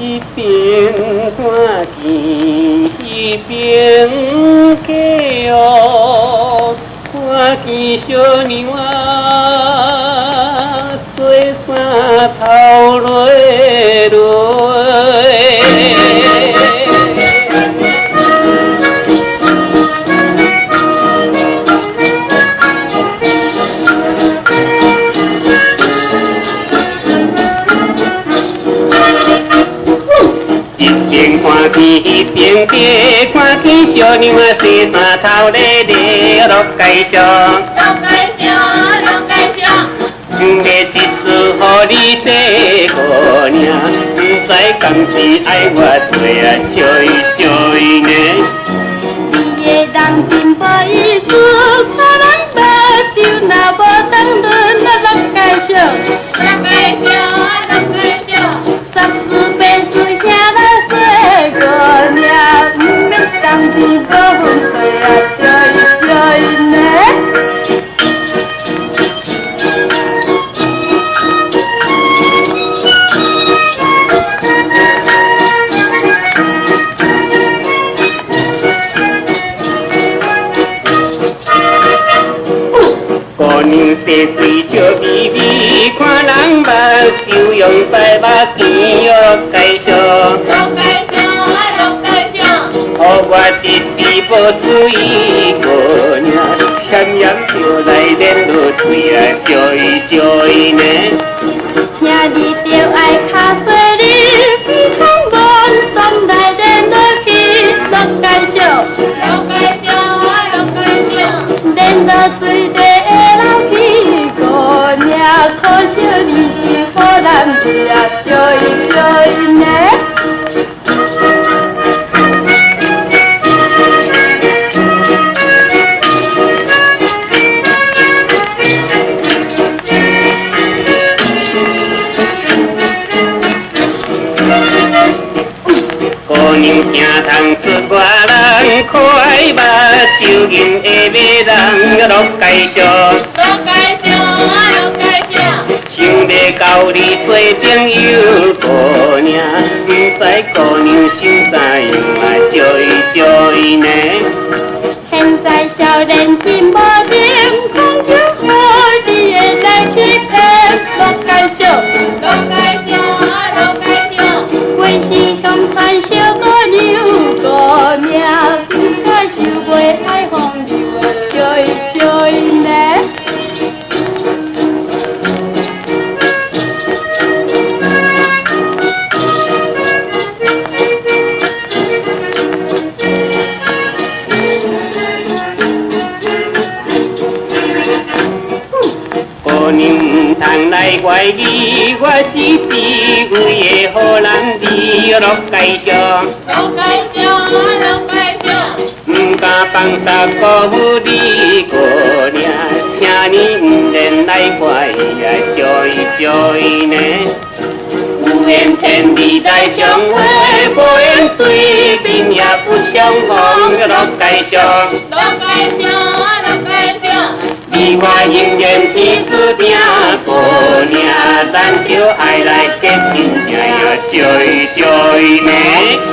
一边看见一边客哦，看见小娘啊，做衫头落落。看见一边街，看见小娘啊，洗衫头咧咧落街上，想要一次互你洗姑娘，不知敢是爱我做啊joy joy呢？你的人真无意思，看人无酒，若无当轮啊落街上，十四变水听咱说姑娘，不免当天做分配啊joy joy呢？姑娘洗水笑眯眯，看人目睭用白目镜落街上，予我一时无注意，姑娘险险就来连落水啊joy joy呢？请你着爱卡细哩，不通无心来连落去落街上，连落水底会流去姑娘，可惜你是好男子啊joy joy呢？姑娘行通出外人，快目睭银下马人落街上，想要交你做朋友，姑娘不知姑娘想怎样啊joy joy呢？现在少年真无情，空中好你会来去骗落街上，规时向传小姑娘，姑娘不敢受袂爱风流啊joy joy呢？姑娘唔通来怀疑，我是智慧的好男儿落街上，唔敢放下辜负你姑娘，请你唔免来怀疑啊joy joy呢？有缘千里来相会，无缘对面也不相逢落街上。你我永远彼此拼，姑娘，咱就爱来结真正呀joy joy呢。